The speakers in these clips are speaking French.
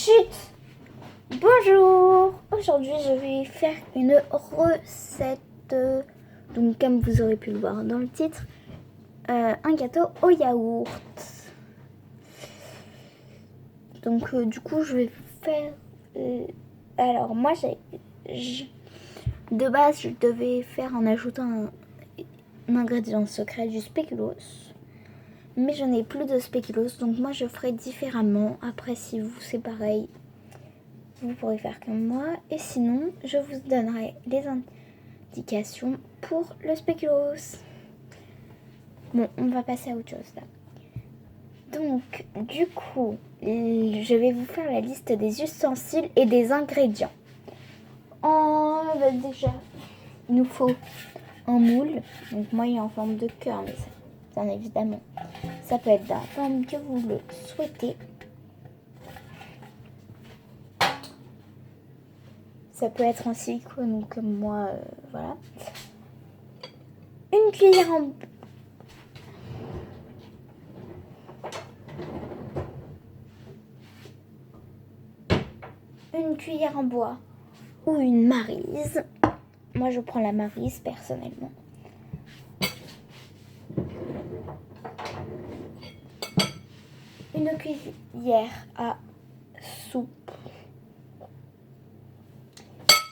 Chut! Bonjour! Aujourd'hui, je vais faire une recette. Donc, comme vous aurez pu le voir dans le titre, un gâteau au yaourt. Donc, du coup, je vais faire... alors, moi, de base, je devais faire en ajoutant un ingrédient secret du spéculoos. Mais je n'ai plus de spéculoos, donc moi, je ferai différemment. Après, si vous, c'est pareil, vous pourrez faire comme moi. Et sinon, je vous donnerai les indications pour le spéculoos. Bon, on va passer à autre chose là. Donc, du coup, je vais vous faire la liste des ustensiles et des ingrédients. Déjà, il nous faut un moule. Donc, moi, il est en forme de cœur, mais ça, bien évidemment, ça peut être de la forme que vous le souhaitez. Ça peut être en silicone comme moi, voilà. Une cuillère en bois ou une maryse. Moi, je prends la maryse personnellement. Une cuillère à soupe.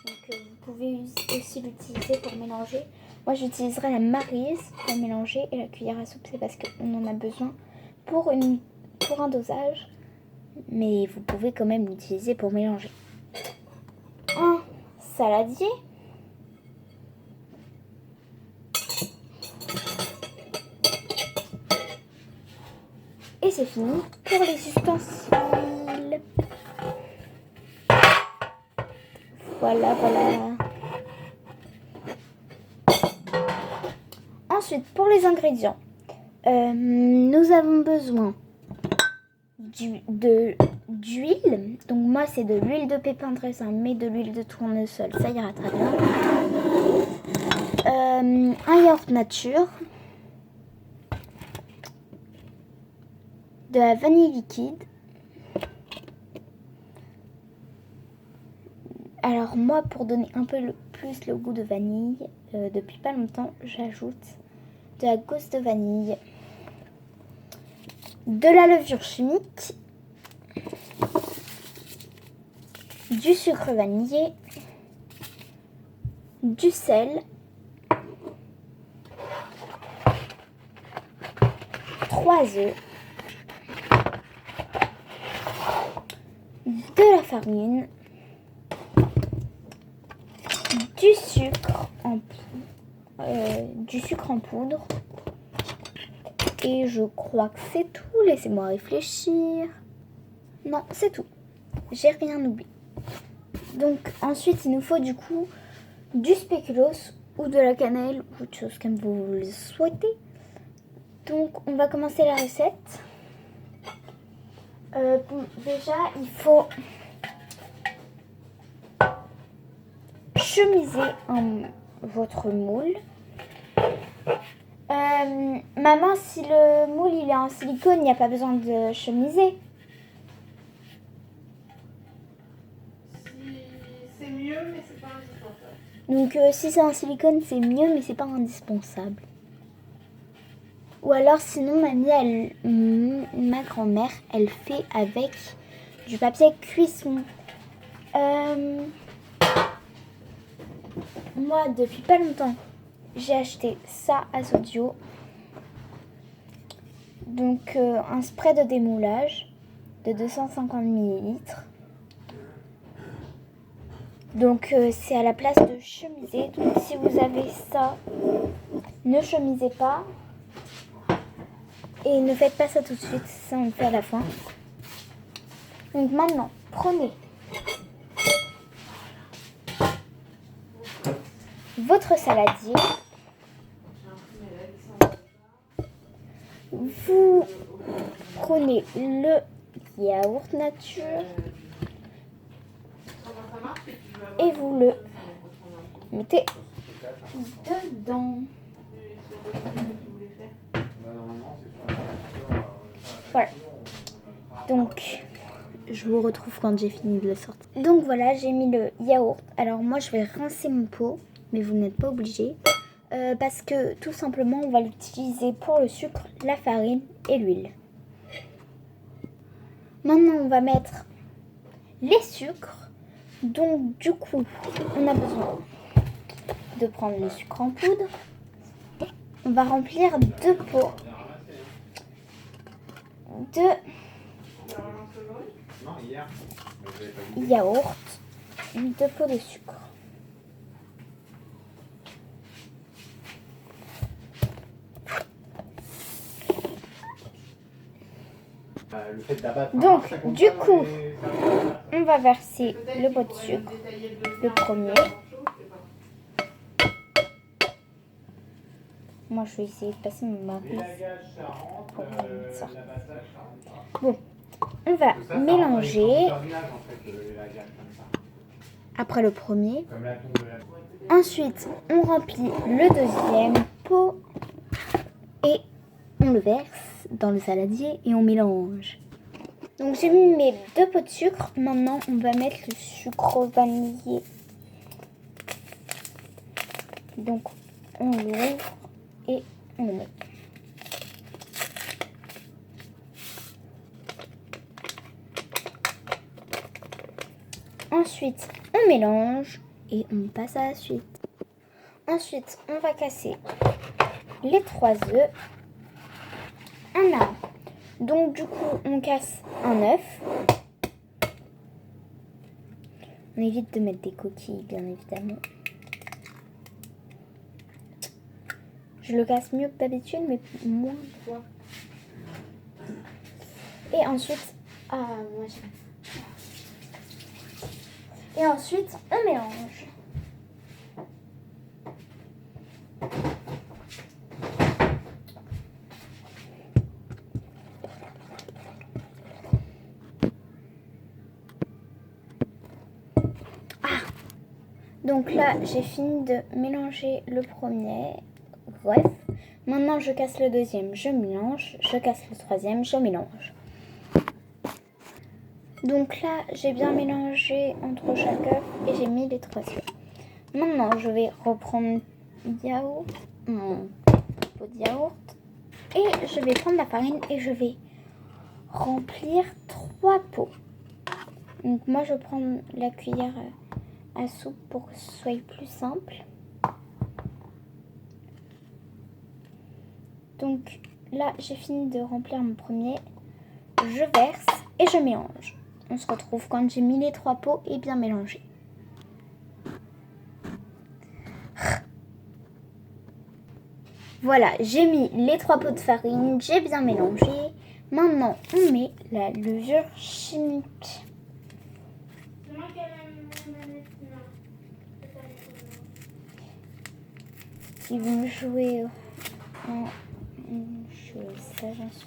Donc, vous pouvez aussi l'utiliser pour mélanger. Moi, j'utiliserai la maryse pour mélanger et la cuillère à soupe, c'est parce qu'on en a besoin pour un dosage. Mais vous pouvez quand même l'utiliser pour mélanger. Un saladier. Et c'est fini pour les ustensiles. Voilà. Ensuite, pour les ingrédients, nous avons besoin d'huile. Donc moi, c'est de l'huile de pépin de raisin, mais de l'huile de tournesol, ça ira très bien. Un yaourt nature. De la vanille liquide. Alors moi, pour donner un peu plus le goût de vanille, depuis pas longtemps, j'ajoute de la gousse de vanille, de la levure chimique, du sucre vanillé, du sel, 3 œufs, de la farine, du sucre en poudre. Et je crois que c'est tout. Laissez-moi réfléchir. Non, c'est tout. J'ai rien oublié. Donc ensuite, il nous faut du coup du spéculoos ou de la cannelle ou autre chose comme vous le souhaitez. Donc on va commencer la recette. Déjà, il faut chemiser votre moule. Maman, si le moule il est en silicone, il n'y a pas besoin de chemiser. C'est mieux, mais c'est pas indispensable. Donc si c'est en silicone, c'est mieux, mais c'est pas indispensable. Ou alors sinon, ma grand-mère, elle fait avec du papier cuisson. Moi, depuis pas longtemps, j'ai acheté ça à Zodio. Donc un spray de démoulage de 250 ml. Donc c'est à la place de chemiser. Donc si vous avez ça, ne chemisez pas. Et ne faites pas ça tout de suite, ça on le fait à la fin. Donc maintenant, prenez votre saladier. Vous prenez le yaourt nature et vous le mettez dedans. Voilà. Donc, je vous retrouve quand j'ai fini de le sortir. Donc voilà, j'ai mis le yaourt. Alors moi, je vais rincer mon pot, mais vous n'êtes pas obligé. Parce que tout simplement, on va l'utiliser pour le sucre, la farine et l'huile. Maintenant, on va mettre les sucres. Donc du coup, on a besoin de prendre le sucre en poudre. On va remplir 2 pots de yaourt, 2 pots de sucre. Donc, du coup, on va verser le pot de sucre, le premier. Moi, je vais essayer de passer mon mari pour ça. Bon, on va mélanger après le premier. Ensuite, on remplit le deuxième pot et on le verse dans le saladier et on mélange. Donc, j'ai mis mes 2 pots de sucre. Maintenant, on va mettre le sucre vanillé. Donc, on l'ouvre et on le met. Ensuite, on mélange et on passe à la suite. Ensuite, on va casser les 3 œufs un à un. Donc, du coup, on casse un œuf. On évite de mettre des coquilles, bien évidemment. Je le casse mieux que d'habitude, mais moins de fois. Et ensuite, Et ensuite, on mélange. Donc là, j'ai fini de mélanger le premier. Bref, maintenant je casse le deuxième, je mélange. Je casse le troisième, je mélange. Donc là, j'ai bien mélangé entre chaque œuf et j'ai mis les 3 œufs. Maintenant, je vais reprendre mon pot de yaourt et je vais prendre la farine et je vais remplir 3 pots. Donc moi, je prends la cuillère à soupe pour que ce soit plus simple. Donc là, j'ai fini de remplir mon premier. Je verse et je mélange. On se retrouve quand j'ai mis les 3 pots et bien mélangé. Voilà, j'ai mis les 3 pots de farine, j'ai bien mélangé. Maintenant, on met la levure chimique. Ils vont jouer en ça, j'en suis.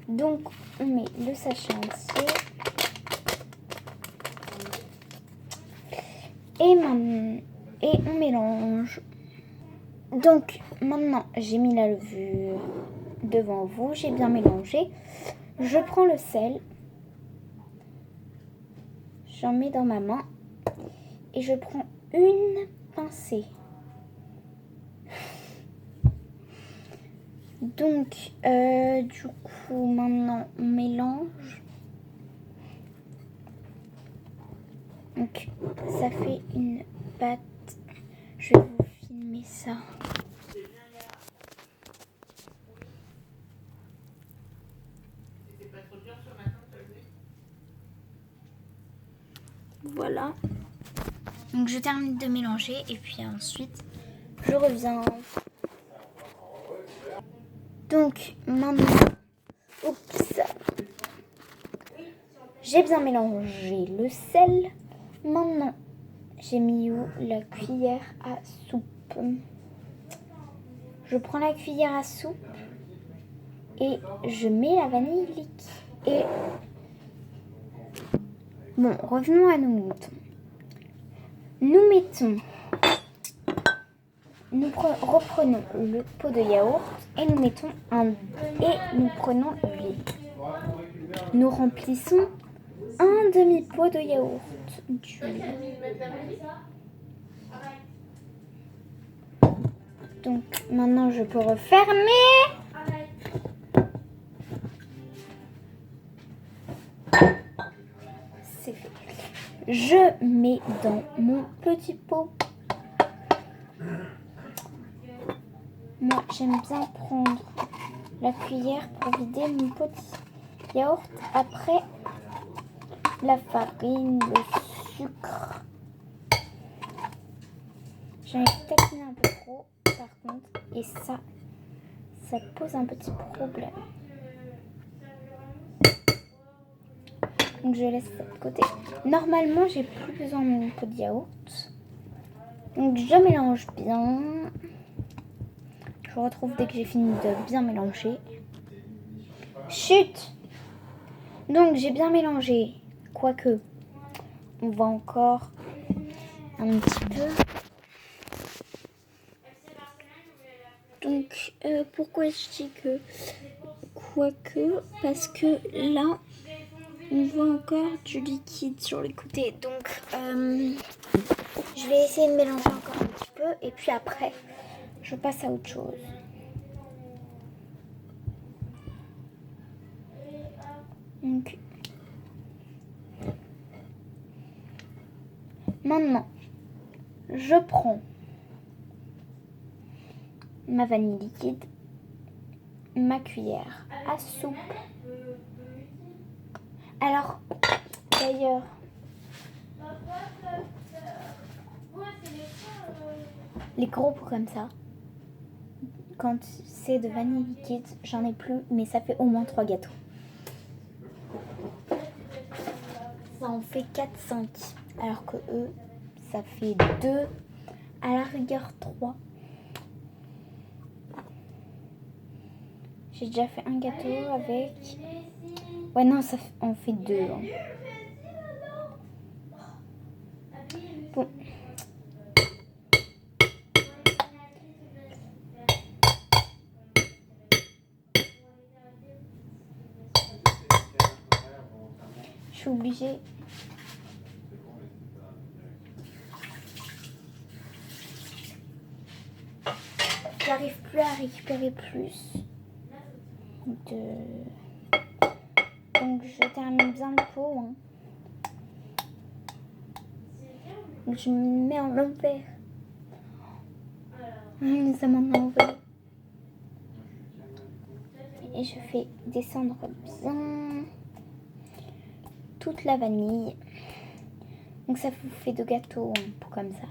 Donc, on met le sachet entier. Et on mélange. Donc, maintenant, j'ai mis la levure devant vous. J'ai bien mélangé. Je prends le sel. J'en mets dans ma main. Et je prends une pincée. Donc, du coup, maintenant, on mélange. Donc, ça fait une pâte. Je vais vous filmer ça. Voilà. Donc, je termine de mélanger et puis ensuite, je reviens. Donc, maintenant, j'ai bien mélangé le sel. Maintenant, j'ai mis où la cuillère à soupe. Je prends la cuillère à soupe et je mets la vanille liquide. Et bon, revenons à nos moutons. Nous reprenons le pot de yaourt et nous mettons et nous prenons l'huile. nous remplissons un demi-pot de yaourt d'huile. Donc maintenant je peux refermer. C'est fait. Je mets dans mon petit pot. Moi j'aime bien prendre la cuillère pour vider mon petit yaourt après la farine, le sucre. J'en ai peut-être mis un peu trop par contre et ça pose un petit problème. Donc je laisse ça de côté. Normalement j'ai plus besoin de mon pot de yaourt. Donc je mélange bien. Je vous retrouve dès que j'ai fini de bien mélanger. Chut! Donc j'ai bien mélangé. Quoique, on voit encore un petit peu. Donc pourquoi je dis que quoique? Parce que là, on voit encore du liquide sur les côtés. Donc je vais essayer de mélanger encore un petit peu. Et puis après, je passe à autre chose. Donc, maintenant, je prends ma vanille liquide, ma cuillère à soupe. Alors, d'ailleurs, les gros pots comme ça, quand c'est de vanille liquide, j'en ai plus, mais ça fait au moins 3 gâteaux. Ça en fait 4-5, alors que eux, ça fait 2, à la rigueur 3. J'ai déjà fait un gâteau avec... Ouais, non, ça en fait 2. Hein. Bon. Je suis obligée. J'arrive plus à récupérer plus. Donc je termine bien le pot. Hein. Donc je me mets en l'envers. Ça m'en a envoyé. Et je fais descendre bien toute la vanille. Donc ça vous fait 2 gâteaux un peu comme ça.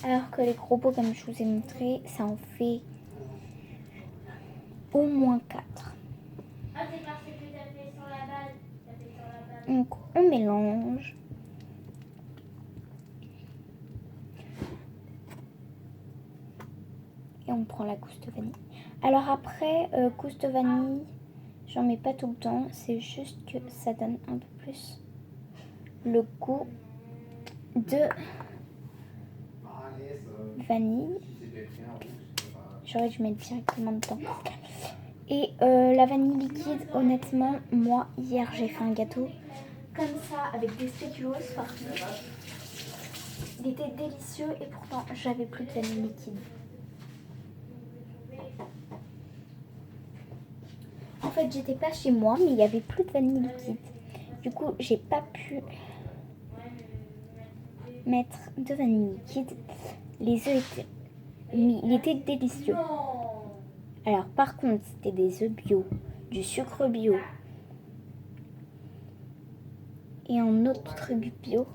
Alors que les gros pots, comme je vous ai montré, ça en fait au moins 4. Donc on mélange. Et on prend la gousse de vanille. Alors après, gousse de vanille, j'en mets pas tout le temps. C'est juste que ça donne un peu plus le goût de vanille. J'aurais dû mettre directement dedans. Et la vanille liquide, honnêtement, moi, hier, j'ai fait un gâteau comme ça, avec des spéculoos partout. Il était délicieux et pourtant, j'avais plus de vanille liquide. En fait, j'étais pas chez moi, mais il n'y avait plus de vanille liquide. Du coup, j'ai pas pu mettre de vanille liquide. Les œufs étaient... Il était délicieux. Alors, par contre, c'était des œufs bio, du sucre bio et un autre truc bio.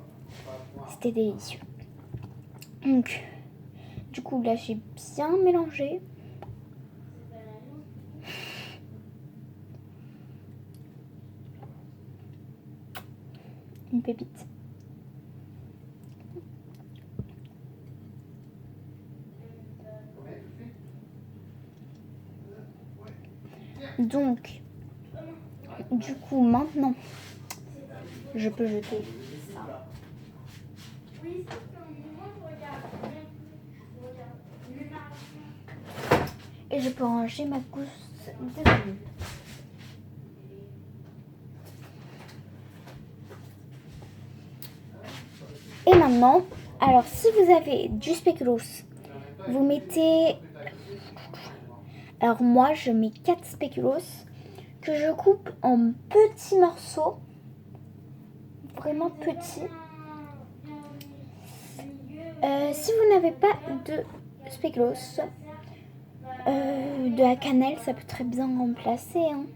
C'était délicieux. Donc, du coup, là, j'ai bien mélangé. Une pépite. Donc, du coup, maintenant, je peux jeter ça. Et je peux ranger ma gousse de vanille. Et maintenant, alors si vous avez du spéculoos, vous mettez... Alors moi, je mets 4 spéculoos que je coupe en petits morceaux. Vraiment petits. Si vous n'avez pas de spéculoos, de la cannelle, ça peut très bien remplacer. Hein.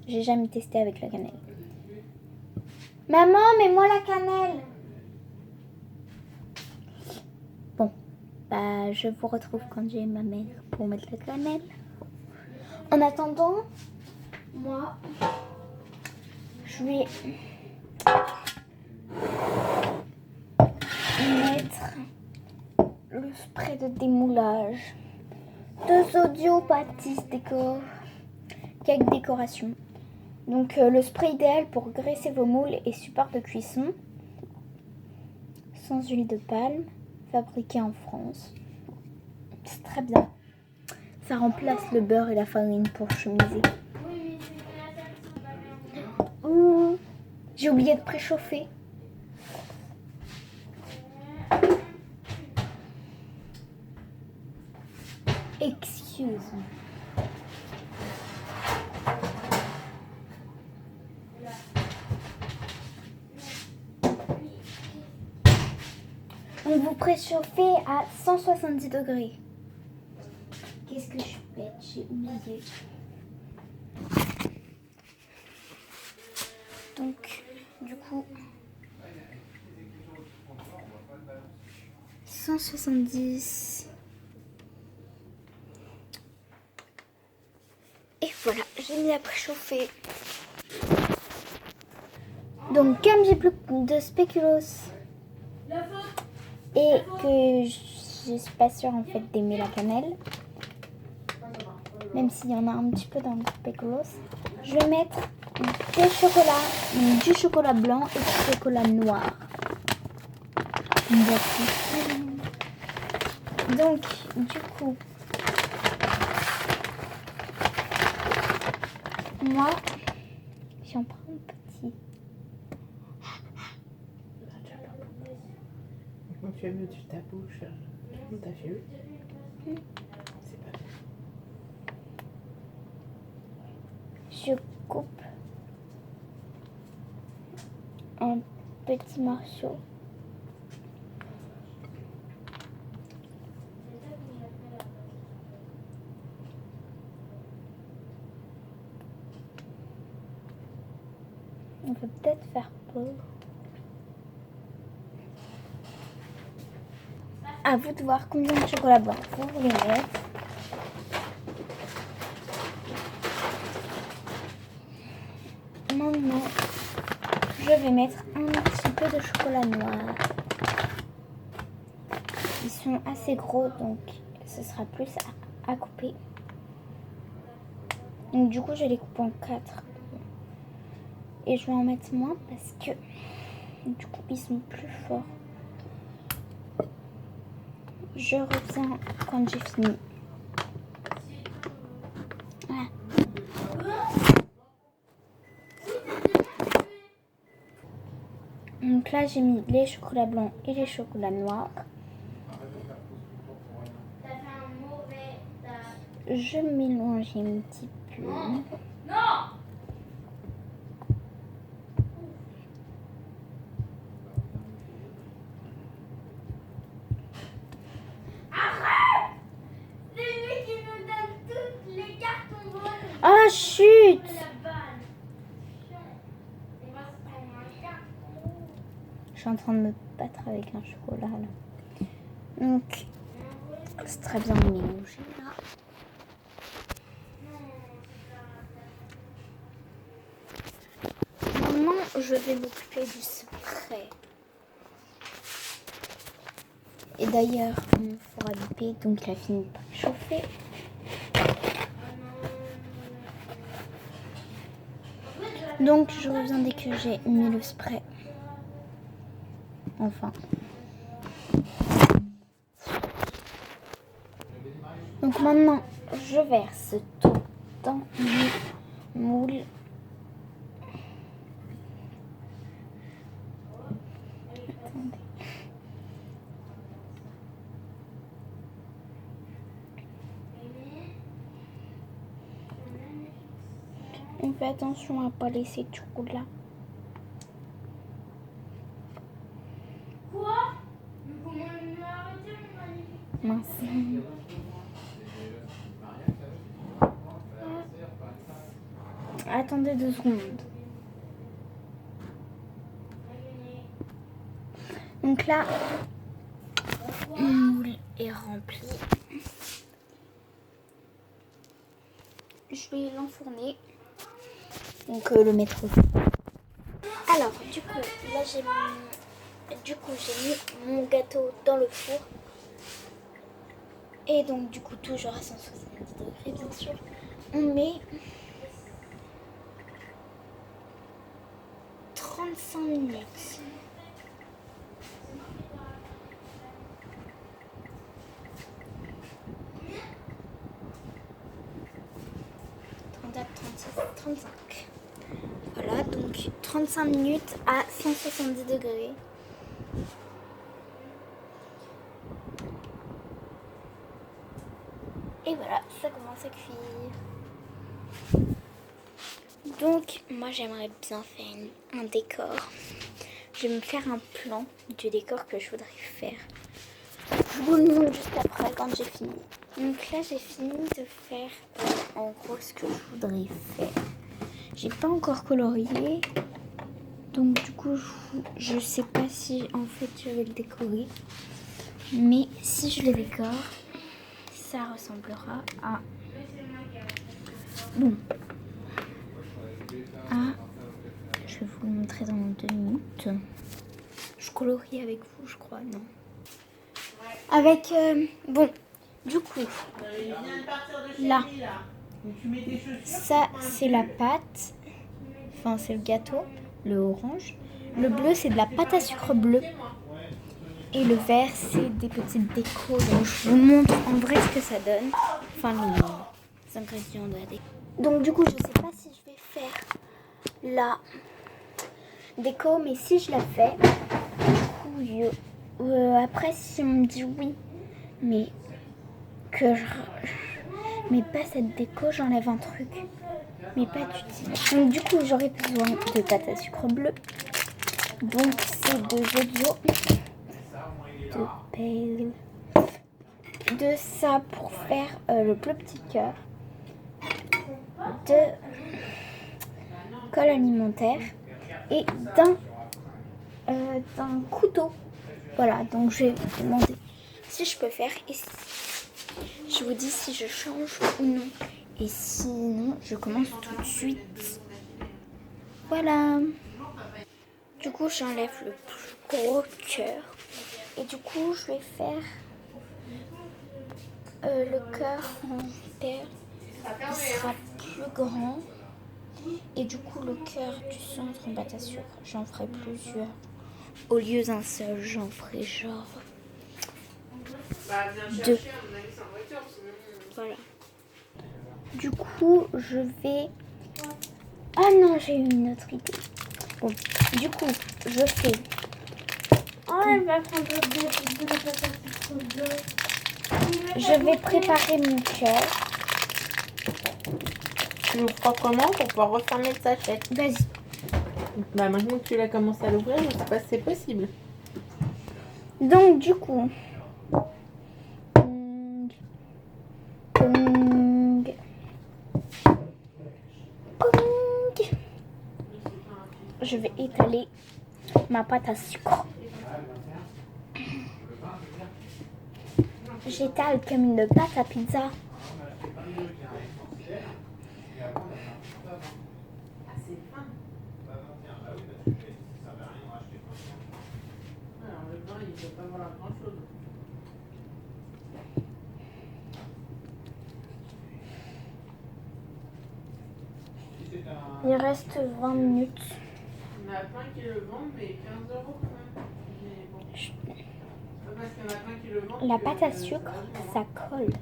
J'ai jamais testé avec la cannelle. Maman, mets-moi la cannelle. Bon, bah, je vous retrouve quand j'ai ma mère pour mettre la cannelle. En attendant, moi, je vais mettre le spray de démoulage de Zodio Baptiste Décor, cake décoration. Donc le spray idéal pour graisser vos moules et supports de cuisson, sans huile de palme, fabriqué en France. C'est très bien. Ça remplace le beurre et la farine pour chemiser. J'ai oublié de préchauffer. Excuse-moi. Donc vous préchauffez à 170 degrés. Qu'est-ce que je fais? J'ai oublié. Donc, du coup, 170. Et voilà, j'ai mis à préchauffer. Donc, comme j'ai plus de spéculoos et que je suis pas sûre en fait d'aimer la cannelle, même s'il y en a un petit peu dans le spéculoos, je vais mettre des chocolats, du chocolat blanc et du chocolat noir. Donc, du coup, moi, j'en prends un petit. Quand tu as mis au-dessus de ta bouche, comment t'as fait? C'est pas fait. Je coupe en petits morceaux. On peut peut-être faire pause. À vous de voir combien de chocolat blanc vous voulez mettre. Maintenant, je vais mettre un petit peu de chocolat noir. Ils sont assez gros, donc ce sera plus à couper. Donc du coup, je les coupe en 4. Et je vais en mettre moins parce que du coup, ils sont plus forts. Je reviens quand j'ai fini. Voilà. Donc là, j'ai mis les chocolats blancs et les chocolats noirs. Je mélange un petit peu. Oh chut! Je suis en train de me battre avec un chocolat là. Donc, c'est très bien mélangé là. Maintenant, je vais m'occuper du spray. Et d'ailleurs, mon four à biper, donc il a fini de chauffer. Donc, je reviens dès que j'ai mis le spray. Enfin. Donc maintenant, je verse tout dans le moule. Attendez. On fait attention à ne pas laisser de chocolat. Quoi? Mais comment il m'a arrêté, mon magnifique? Mince. Attendez 2 secondes. Donc là, mon moule est rempli. Je vais l'enfourner. Donc le mettre au four. Alors, du coup, là j'ai mis mon gâteau dans le four. Et donc, du coup, toujours à 170 degrés, bien sûr. On met 35 minutes. Voilà, donc 35 minutes à 170 degrés. Et voilà, ça commence à cuire. Donc, moi j'aimerais bien faire un décor. Je vais me faire un plan du décor que je voudrais faire. Je vous le montre juste après quand j'ai fini. Donc là, j'ai fini de faire en gros ce que je voudrais faire. J'ai pas encore colorié. Donc du coup, je sais pas si en fait je vais le décorer. Mais si je le décore, ça ressemblera à... Bon. Je vais vous le montrer dans 2 minutes. Je colorie avec vous, je crois, non. Avec... bon, du coup, là, ça c'est la pâte. Enfin, c'est le gâteau, le orange. Le bleu, c'est de la pâte à sucre bleu. Et le vert, c'est des petites décos. Donc, je vous montre en vrai ce que ça donne. Enfin, les ingrédients de la déco. Donc, du coup, je sais pas si je vais faire la déco, mais si je la fais, du coup, après, si on me dit oui, mais que mais pas cette déco, j'enlève un truc. Mais pas du tout. Donc, du coup, j'aurai besoin de pâte à sucre bleu. Donc, c'est de Jojo, de pale, de ça pour faire le plus petit cœur, de colle alimentaire et d'un couteau. Voilà, donc je vais vous demander si je peux faire et je vous dis si je change ou non. Et sinon, je commence tout de suite. Voilà. Du coup, j'enlève le plus gros cœur. Et du coup, je vais faire le cœur en terre. Il sera plus grand. Et du coup, le cœur du centre en pâte à sucre, j'en ferai plusieurs. Au lieu d'un seul, j'en ferai genre 2. Voilà. Du coup, je vais... Ah non, j'ai eu une autre idée. Bon, du coup, je fais... Elle va prendre de la pâte à sucre bleu. Je vais préparer mon cœur. Tu le crois comment pour pouvoir refermer le sachet? Vas-y. Bah maintenant que tu l'as commencé à l'ouvrir, je sais pas si c'est possible. Donc, du coup... Je vais étaler ma pâte à sucre. J'étale comme une pâte à pizza. Assez fin. Alors le pain, il ne peut pas avoir grand chose. Il reste 20 minutes. Il y en a plein qui le vendent, mais 15 € quand même. Mais bon. C'est pas parce qu'il y en a plein qui le vendent. La que- pâte à sucre, ça colle.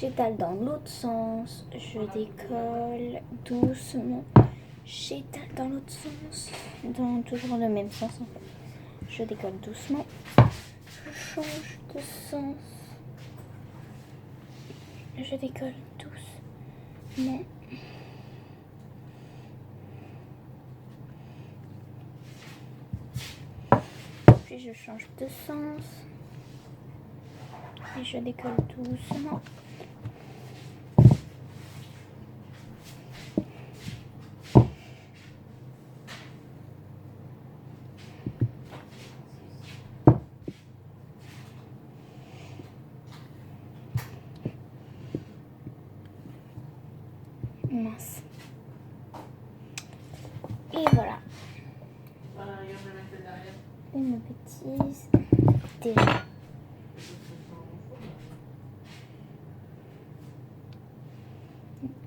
J'étale dans l'autre sens, je décolle doucement. J'étale dans l'autre sens, toujours le même sens en fait. Je décolle doucement. Je change de sens. Je décolle doucement. Puis je change de sens. Et je décolle doucement. Mince. Et voilà. Une bêtise. Déjà.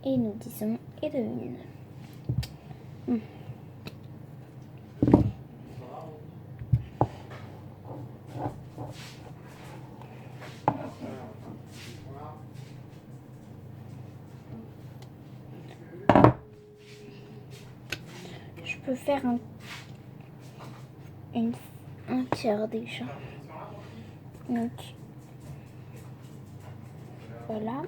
Et nous disons et de une. Je peux faire un cœur déjà. Donc voilà.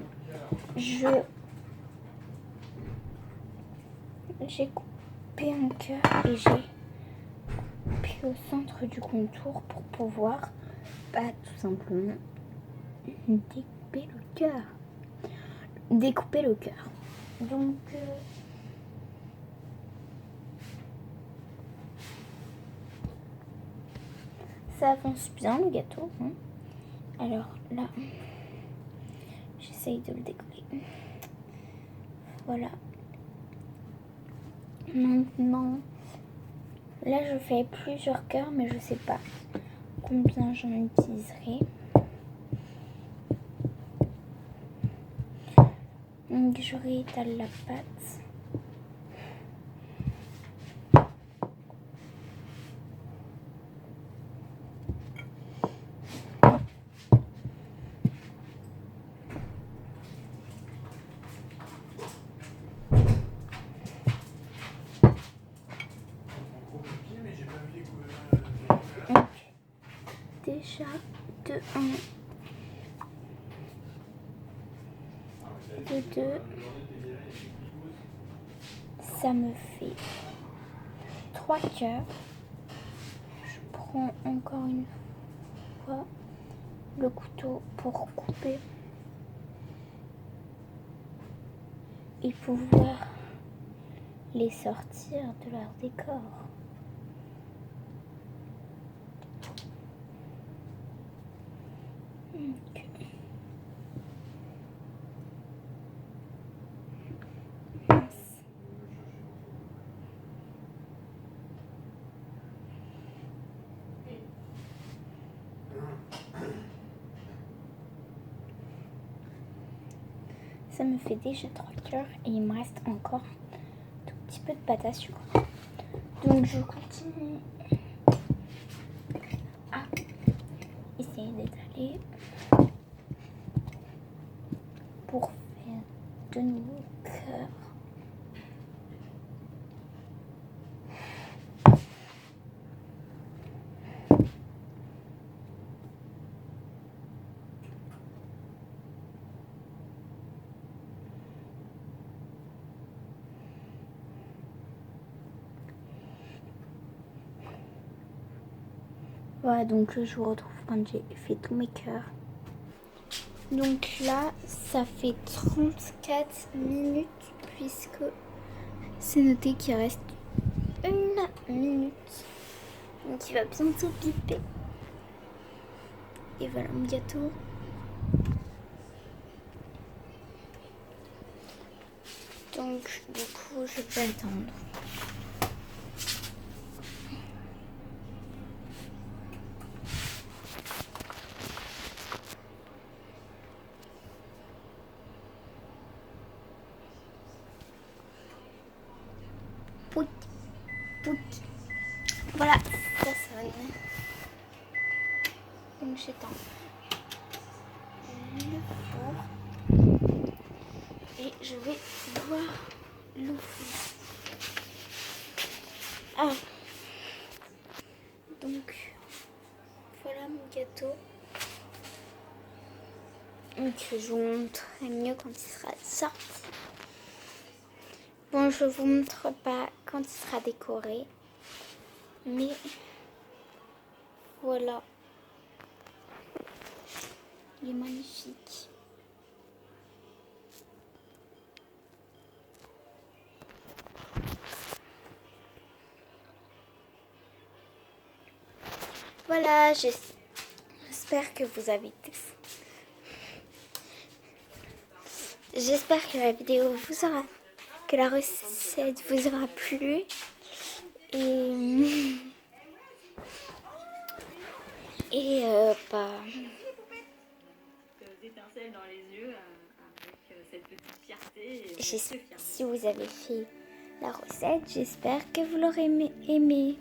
J'ai coupé un cœur et j'ai pris au centre du contour pour pouvoir tout simplement découper le cœur. Donc ça avance bien le gâteau. Hein. Alors là, j'essaye de le découper. Voilà. Maintenant, là je fais plusieurs cœurs, mais je sais pas combien j'en utiliserai. Donc je réétale la pâte. Déjà de 1, de 2, ça me fait 3 cœurs. Je prends encore une fois le couteau pour couper et pouvoir les sortir de leur décor. Ça me fait déjà 3 cœurs et il me reste encore un tout petit peu de pâte à sucre. Donc je continue à essayer d'étaler pour faire de nouveaux cœurs. Voilà, donc je vous retrouve quand j'ai fait tous mes cœurs. Donc là, ça fait 34 minutes puisque c'est noté qu'il reste 1 minute. Donc il va bientôt piper. Et voilà mon gâteau. Donc du coup, je vais attendre. Voilà, ça sonne. Donc j'éteins le four. et je vais pouvoir l'ouvrir. Ah. Donc, voilà mon gâteau. Donc, je vous montrerai mieux quand il sera sorti. Bon, je vous montre pas quand il sera décoré. Mais, voilà. Il est magnifique. Voilà, j'espère que vous avez tous. J'espère que la vidéo vous aura, que la recette vous aura plu. Bah, étincelles dans les yeux avec cette petite fierté. si vous avez fait la recette, j'espère que vous l'aurez aimé.